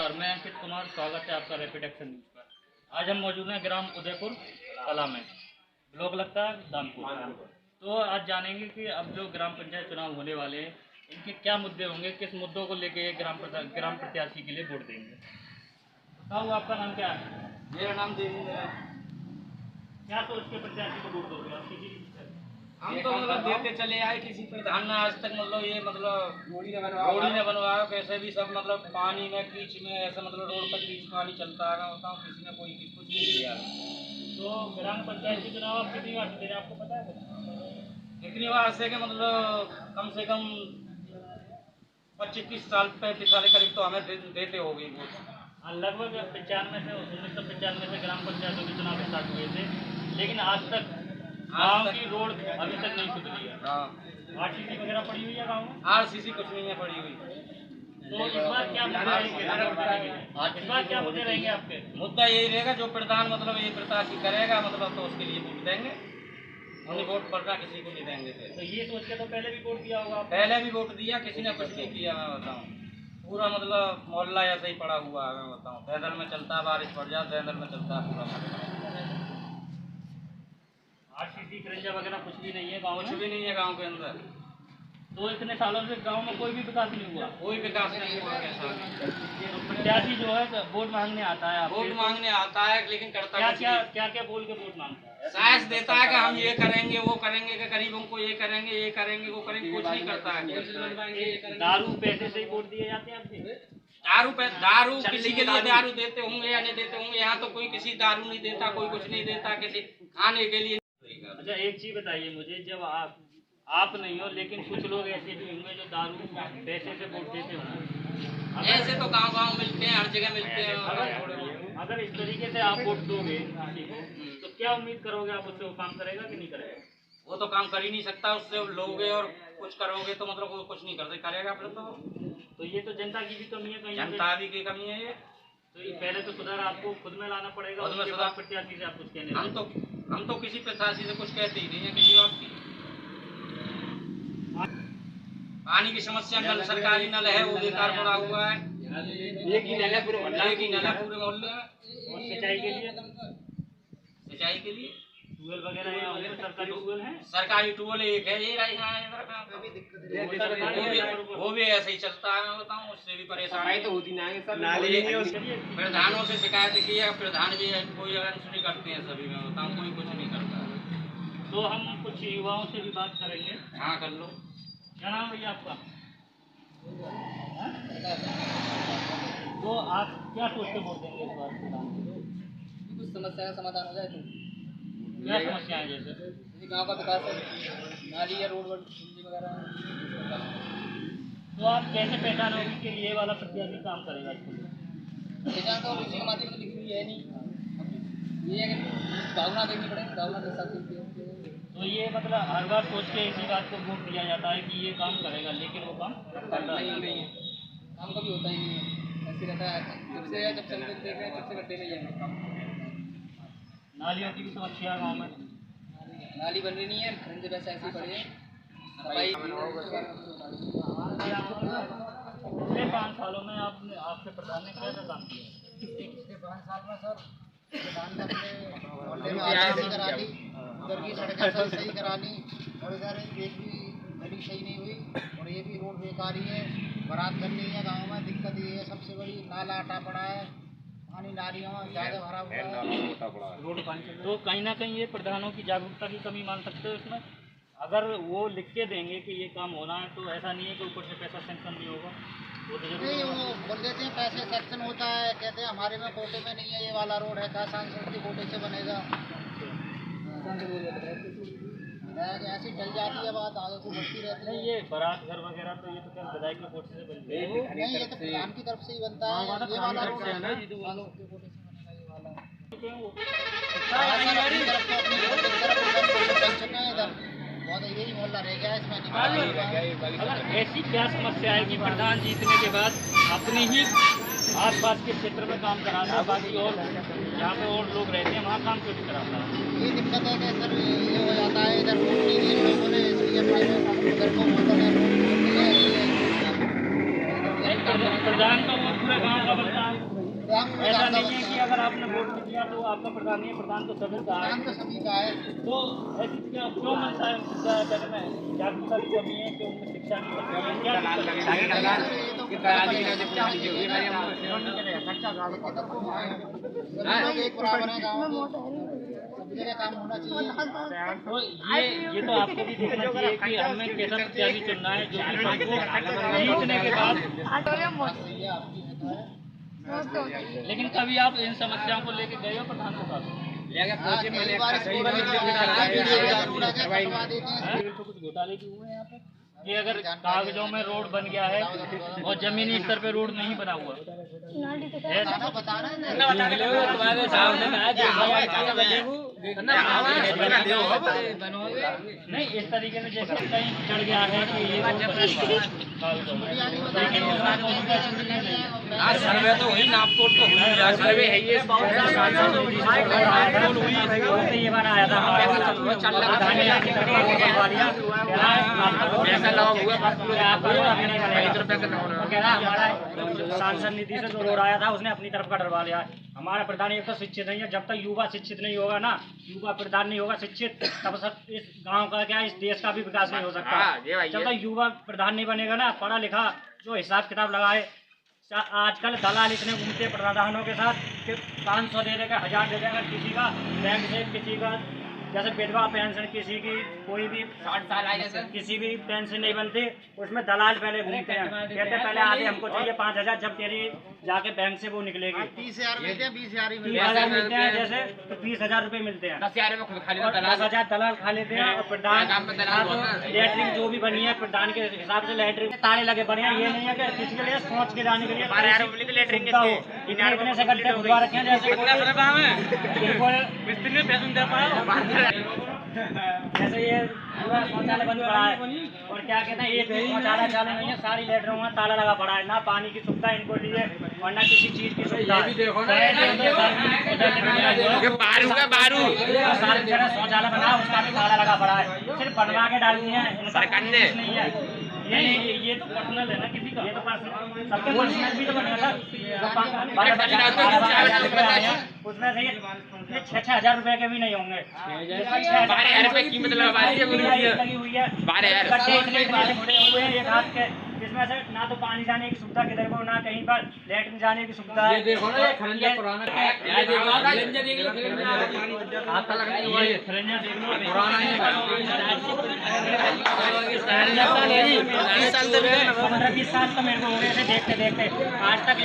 नमस्कार, मैं अंकित कुमार। स्वागत है आपका रैपिड एक्शन न्यूज पर। आज हम मौजूद हैं ग्राम उदयपुर कला में, ब्लॉक लगता है दानपुर। तो आज जानेंगे कि अब जो ग्राम पंचायत चुनाव होने वाले हैं, इनके क्या मुद्दे होंगे, किस मुद्दों को लेके ग्राम प्रत्याशी के लिए वोट देंगे। बताओ, आपका नाम क्या है? मेरा नाम देवेंद्र है। क्या सोच के प्रत्याशी को वोट दोगे आप? हम तो मतलब देते चले आए, किसी प्रधान ने आज तक मतलब ये मतलब रोड ही न बनवाया। कैसे भी सब मतलब पानी में कीच में ऐसे मतलब रोड पर कीच पानी चलता है, बताऊँ किसी ने कोई कुछ नहीं किया। तो ग्राम पंचायत के चुनाव आप कितनी बार दे रहे हैं, आपको पता है? इतनी बार से कि मतलब कम से कम 25-30 साल 35 साल के करीब तो हमें देते हो गई वोट। लगभग 1995 से ग्राम पंचायतों के चुनाव स्टार्ट हुए थे, लेकिन आज तक गाँव की रोड अभी तक नहीं सुधरी है। RCC वगैरह पड़ी हुई है गाँव में? RCC कुछ नहीं है पड़ी हुई। तो इस बार क्या मुद्दे रहेंगे? इस बार क्या मुद्दे रहेंगे आपके? मुद्दा यही रहेगा, जो प्रधान मतलब ये प्रत्याशी करेगा मतलब तो उसके लिए वोट देंगे। उन्हें वोट पड़ना किसी को नहीं देंगे। तो ये सोच के तो पहले भी वोट दिया होगा? पहले भी वोट दिया, किसी ने कुछ नहीं किया। मैं बताऊँ पूरा मतलब मोहल्ला ऐसा ही पड़ा हुआ है। मैं बताऊँ पैदल में चलता है, बारिश पड़ जाए पैदल में चलता है पूरा मोहल्ला। RCC खरंजा वगैरह कुछ भी नहीं है गाँव में? कुछ भी नहीं है गाँव के अंदर। तो इतने सालों से गांव में कोई भी विकास नहीं हुआ? कोई विकास नहीं हुआ। कैसा तो प्रत्याशी जो है वोट मांगने आता है, वोट मांगने आता है, लेकिन करता क्या बोल के वोट मांगता है? साहस देता है कि हम ये करेंगे वो करेंगे, कि गरीबों को ये करेंगे वो करेंगे, कुछ नहीं करता है। दारू पैसे से ही वोट दिए जाते हैं आपके? दारू किसी के लिए दारू देते होंगे या नहीं देते होंगे। यहाँ तो कोई किसी दारू नहीं देता, कोई कुछ नहीं देता किसी खाने के लिए। अच्छा, एक चीज बताइए मुझे, जब आप नहीं हो लेकिन कुछ लोग ऐसे भी होंगे जो दारू पैसे से वोट देते होंगे। ऐसे तो गांव मिलते हैं, हर जगह मिलते हैं। अगर इस तरीके से आप वोट दोगे किसी को, तो क्या उम्मीद करोगे आप उससे वो काम करेगा कि नहीं करेगा? वो तो काम कर ही नहीं सकता। उससे लोगे और कुछ करोगे तो मतलब वो कुछ नहीं करते, करेगा फिर तो ये तो जनता की भी कमी है कहीं? जनता भी की कमी है ये। तो ये पहले तो सुधार आपको खुद में लाना पड़ेगा, उसके बाद प्रत्याशी से आप कुछ कहने। हम तो किसी प्रत्याशी से कुछ कहते ही नहीं है किसी बात की। पानी की समस्या, नल सरकारी नल है वो बेकार पड़ा हुआ है। एक ही नल है पूरे मोहल्ले में। और सिंचाई के लिए ट्यूबवेल वगैरह है? सरकारी ट्यूबवेल है? सरकारी ट्यूबवेल एक है, ये वो भी ऐसे ही चलता है। मैं बताऊँ उससे भी परेशानी तो होती नहीं है। प्रधानों से शिकायत की है, प्रधान भी कोई अनसुनी करते हैं सभी। मैं बताऊँ कोई कुछ नहीं करता। तो हम कुछ युवाओं से भी बात करेंगे। हाँ कर लो। क्या नाम भैया आपका? तो आप क्या सोच के वोट देंगे इस बार? कुछ समस्या का समाधान हो जाए तो। क्या समस्या है? जैसे गांव का विकास है, नाली या रोड वगैरह। तो आप कैसे पहचानोगे कि ये वाला प्रत्याशी काम करेगा? पहचान तो किसी के माध्यम से लिखी हुई है नहीं, ये है कि भावना देखनी पड़ेगी, भावना के साथ। तो ये मतलब हर बार सोच के इसी बात को वोट दिया जाता है कि ये काम करेगा, लेकिन वो काम करता नहीं है। काम कभी होता ही नहीं है, ऐसे रहता है। जब से देख रहे हैं तब से करते नहीं है काम। नालियों की भी समस्या गाँव में? नाली बन रही नहीं है, खरंजे वैसे ऐसे ही पड़े हैं। सफाई पिछले 5 सालों में आपके प्रधान ने क्या काम किया? पिछले 5 साल में सर प्रधान ने मोहल्ले में RCC करा ली, उधर की सड़कें सही करा ली, और इधर एक भी गली सही नहीं हुई, और ये भी रोड बेकार ही है। बारात करनी है गाँव में, दिक्कत ये है सबसे बड़ी, नाला अटा पड़ा है, पानी नालियों में ज़्यादा भरा हुआ है। तो कहीं ना कहीं ये प्रधानों की जागरूकता की कमी मान सकते हो इसमें? अगर वो लिख के देंगे कि ये काम होना है, तो ऐसा नहीं है कि ऊपर से पैसा सैंक्शन नहीं होगा। वो तो नहीं, वो बोल देते हैं पैसे सैंक्शन होता है, कहते हैं हमारे में कोटे में नहीं है ये वाला रोड है, क्या सांसद के कोटे से बनेगा। ऐसी चल जाती है बात, आगे को बढ़ती रहती है। नहीं, ये बारात घर वगैरह तो ये तो क्या विधायक के कोटे से बनते हैं? नहीं, ये तो प्रधान की तरफ से ही बनता है। ये वाला रोड है ना, के कोटे से बनेगा ये वाला। बहुत यही मोहल्ला रह गया है इसमें। अगर ऐसी क्या समस्या है कि प्रधान जीतने के बाद अपनी ही आसपास के क्षेत्र में काम कराता है, बाकी और जहाँ पे और लोग रहते हैं वहाँ काम क्यों नहीं कराता है? ये दिक्कत है कि सर ये हो जाता है, इधर रोड नहीं है लोगों ने, इसलिए इधर को बोलते हैं प्रधान का पूरा गाँव का बनता है। गाँव में ऐसा विकास नहीं है कि अगर आपने वोट नहीं दिया तो आपका प्रधान नहीं है, प्रधान तो सभी का है। काम तो सभी का है। तो ऐसी क्या क्यों मिलता है विद्यालय में जागरूकता की कमी है कि उनमें शिक्षा की कमी है, क्या एक बराबर है गाँव में, सभी जगह काम होना चाहिए। तो ये तो आपको भी देखना चाहिए कि हमें कैसा प्रत्याशी चुनना है जो कि सबको जीतने के बाद। सही है, आपकी है तो है। लेकिन कभी आप इन समस्याओं को लेके गए हो प्रधान के पास? हाँ, कई बार इसको करवा देते हैं। तो कुछ घोटाले भी हुए हैं यहाँ पे कि अगर कागजों में रोड बन गया है और जमीनी स्तर पे रोड नहीं बना हुआ ऐसा बता रहे हैं नहीं, इस तरीके से जैसे कहीं चढ़ गया है कि ये सर्वे तो हुई, नाप तोड़ तो हुई, सर्वे है ये ये बार आया था हमारा सांसद निधि से जो रोड आया था उसने अपनी तरफ का डरवा लिया। हमारा प्रधान एक तो शिक्षित नहीं है, जब तक युवा शिक्षित नहीं होगा ना, युवा प्रधान नहीं होगा शिक्षित, तब तक इस गांव का क्या इस देश का भी विकास नहीं हो सकता। जब तक युवा प्रधान नहीं बनेगा ना, पढ़ा लिखा जो हिसाब किताब लगाए। आजकल दलाल इतने घूमते प्रधानों के साथ कि 500 दे देगा, 1000 दे देगा किसी का, बैंक से किसी का जैसे विधवा पेंशन, किसी की कोई भी 60 साल आए जैसे किसी भी पेंशन नहीं बनती, उसमें दलाल पहले घूमते हैं, कहते पहले आगे हमको चाहिए 5000, जब तेरी जाके बैंक से वो निकलेगी 30,000 मिलते हैं, 20,000 30,000 मिलते हैं जैसे, तो 20,000 रुपए मिलते हैं, 10,000 दलाल खा लेते हैं। और प्रधान लेटरिन जो भी बनी है प्रधान के हिसाब से लेटरिन ताले लगे बने हैं, ये नहीं है कि किसी के लिए सोच के जाने के लिए लेटरिन इतने से गड्ढे खुदवा रखे हैं जैसे जैसे ये पूरा शौचालय बन पड़ा है। और क्या कहते हैं, एक भी शौचालय चालू नहीं है, सारी लेटरों में ताला लगा पड़ा है, ना पानी की सुविधा इनको लिए और ना किसी चीज की सुविधा। सारी जगह शौचालय बना, उसका भी ताला लगा पड़ा है, सिर्फ बनवा के डाल दिए हैं, नहीं है। ये तो पर्सनल है ना किसी का, ये तो पर्सनल, सबके पर्सनल भी तो बनेगा सर। उसमें से ये 6,000 रुपए के भी नहीं होंगे, 12,000 रुपए की मतलब लगी हुई है, गड्ढे इतने बड़े हुए हैं एक हाथ के, जिसमें से ना तो पानी जाने की सुविधा किधर को, ना कहीं पर लेटरिन जाने की सुविधा है। देखो ना, ये खरंजा पुराना है, पंद्रह 20 साल तो मेरे को हो गए थे देखते देखते, आज तक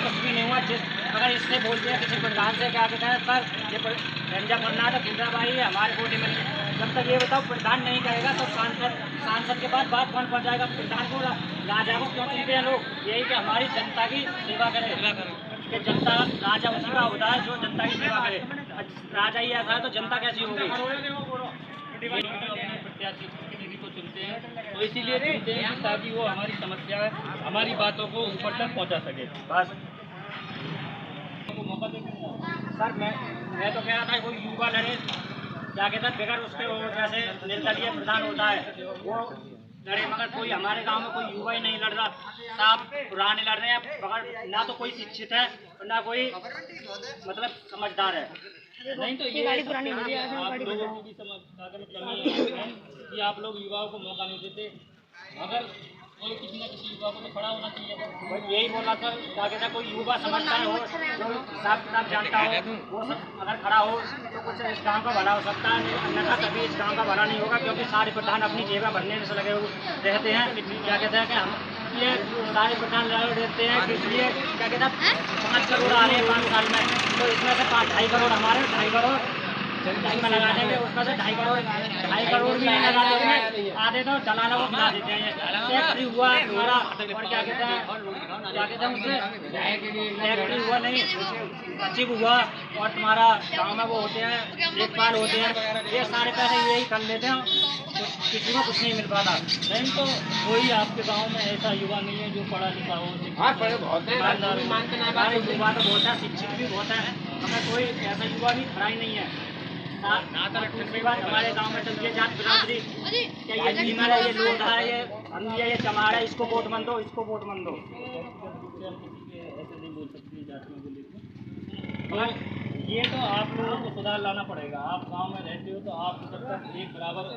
कुछ भी नहीं हुआ। अगर इससे बोलते हैं किसी प्रधान से, क्या कहते हैं सर ये खरंजा बनना है तो पूजा भाई हमारे कोटे में, जब तक ये बताओ प्रधान नहीं करेगा तो सांसद के बाद बात कौन पहुँचाएगा प्रधान को, राजा को क्यों चुनते हैं लोग? यही कि हमारी जनता की सेवा करे, कि जनता राजा उसी का होता है जो जनता की सेवा करे। राजा ही ऐसा है तो जनता कैसी होगी? प्रत्याशी प्रतिनिधि को चुनते हैं तो इसीलिए चुनते हैं ताकि वो हमारी समस्या, हमारी बातों को ऊपर तक पहुँचा सके। बस मौका देंगे सर। मैं तो कह रहा था कोई युवा लड़े, क्या कहता है बगैर उसके जैसे निर्दलीय प्रधान होता है वो लड़े, मगर कोई हमारे गांव में कोई युवा ही नहीं लड़ रहा, सब पुराने लड़ रहे हैं, मगर ना तो कोई शिक्षित है और ना कोई मतलब समझदार है। नहीं तो ये गाड़ी पुरानी हो गई है, आप लोगों की भी समझदारी में कमी है कि आप लोग युवाओं को मौका नहीं देते, मगर कोई किसी न किसी युवा को तो खड़ा होना चाहिए। बस यही बोला सर, क्या कहता है कोई युवा समझदार हो, हिसाब किताब जानता हो, वो सब अगर खड़ा हो तो कुछ इस गाँव का भला हो सकता है, अन्यथा कभी इस गाँव का भला नहीं होगा, क्योंकि सारे प्रधान अपनी जेबें भरने से लगे रहते हैं। क्या कहते हैं कि हम ये सारे प्रधान लड़ देते हैं कि इसलिए क्या कहते हैं 5 करोड़ आ रहे हैं 5 साल में, तो इसमें से 2.5 करोड़ हमारे 2.5 करोड़ में लगा देंगे, उसमें से 2.5 करोड़ भी नहीं लगा देंगे, आधे तो दलालों को खिला देते हैं। फैक्ट्री हुआ हमारा, और क्या कहते हैं उससे फैक्ट्री हुआ नहीं, सचिव हुआ, और तुम्हारा गाँव में वो होते हैं देखभाल होते हैं, ये सारे पैसे यही कर लेते हैं, तो किसी को कुछ नहीं मिल पाता। नहीं तो कोई आपके गांव में ऐसा युवा नहीं है जो पढ़ा लिखा हो, युवा तो बहुत है, शिक्षित भी बहुत है, हमें कोई ऐसा युवा भी खड़ा ही नहीं है। दूसरी बात हमारे गांव में चलती है जात बिरादरी, क्या ये लीमर है, ये लोधा है, ये ये चमाड़ा, इसको वोट मन दो, इसको वोट मन दो। ऐसे नहीं बोल सकते जातियों को लेकर। तो ये तो आप लोगों को सुधार लाना पड़ेगा। आप गांव में रहते हो तो आप जब तक एक बराबर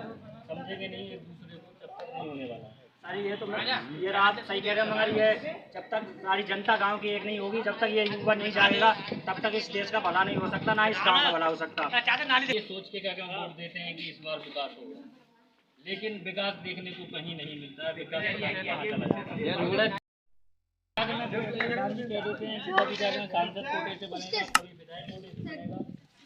समझेंगे नहीं एक दूसरे को, तब तक नहीं होने वाला। अरे ये तो ये रात सही कह रहे हैं, मगर ये जब तक सारी जनता गांव की एक नहीं होगी, जब तक ये युवा नहीं जाएगा, तब तक इस देश का भला नहीं हो सकता, ना इस गांव का भला हो सकता। ये सोच के क्या वोट देते हैं कि इस बार विकास होगा, लेकिन विकास देखने को कहीं नहीं मिलता है। विकास कहाँ चला जाता है। कह देते हैं कि कभी सांसद कोटे से बनेगा, कभी विधायक कोटे से बनेगा,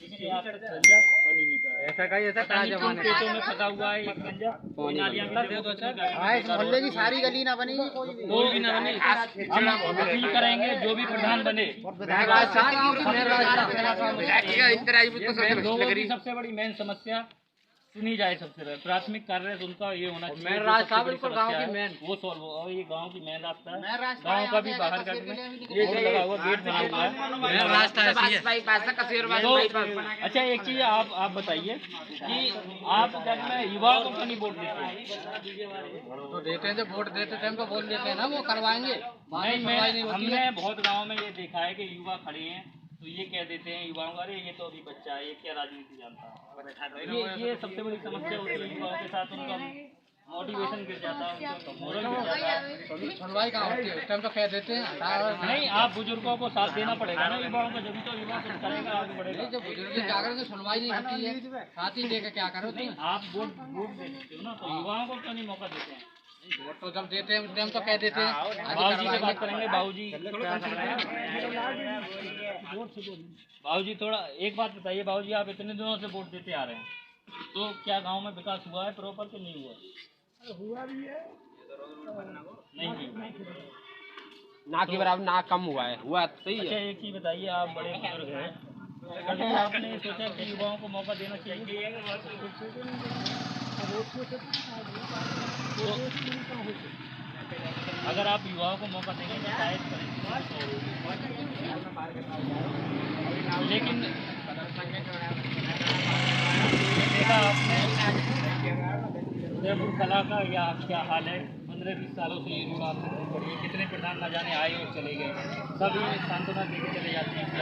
लेकिन ये आज तक संजय बन ही नहीं पाया। ऐसा कहा जमाने पेटों में फंसा हुआ है एक गंजा, कोई नालियां मोहल्ले की सारी गली ना बनेगी, कोई भी ना बने। हम अपील करेंगे जो भी प्रधान बने, लोगों की सबसे बड़ी मेन समस्या सुनी जाए। सबसे पहले प्राथमिक कार्य उनका ये होना चाहिए, मेन रास्ता बिल्कुल गांव की मेन वो सॉल्व हो। और ये गांव की मेन रास्ता है, गांव का भी बाहर का ये लगा हुआ गेट बना हुआ है, मेन रास्ता है। अच्छा एक चीज आप बताइए कि आप क्या युवाओं को क्यों नहीं वोट देते हैं? तो देते हैं, जब वोट देते टाइम तो बोल देते हैं ना वो करवाएंगे। नहीं, हमने बहुत गाँव में ये देखा है कि युवा खड़े हैं तो ये कह देते हैं युवाओं का, अरे ये तो अभी बच्चा है, ये क्या राजनीति जानता है। ये सबसे बड़ी समस्या होती है युवाओं के साथ, उनका मोटिवेशन गिर जाता है, उनका मोरल गिर जाता है। सुनवाई कहाँ होती है, उस टाइम तो कह देते हैं। नहीं, आप बुजुर्गों को साथ देना पड़ेगा ना युवाओं का, जब तो युवा कुछ करेगा, आगे बढ़ेगा। जब बुजुर्ग क्या करेंगे, सुनवाई नहीं होती है, साथ ही देकर क्या करो। नहीं, आप वोट दे सकते हो ना, तो युवाओं को क्यों नहीं मौका देते हैं? वोट तो जब देते हैं उस टाइम तो कह देते हैं। बाबूजी से बात करेंगे। बाबूजी थोड़ा एक बात बताइए, बाबूजी आप इतने दिनों से वोट देते आ रहे हैं, तो क्या गांव में विकास हुआ है प्रॉपर कि नहीं हुआ? हुआ भी है, नहीं ना के बराबर ना कम हुआ है, हुआ सही अच्छा एक चीज बताइए, आप बड़े बुजुर्ग हैं, कभी आपने सोचा कि युवाओं को मौका देना चाहिए? तो अगर आप युवाओं को मौका देंगे तो शायद लेकिन देखा आपने उदयपुर कला का या क्या हाल है, 15-20 सालों से ये रोड आपने पड़ी है, कितने प्रधान न जाने आए और चले गए, सभी सांत्वना देके चले जाते हैं कि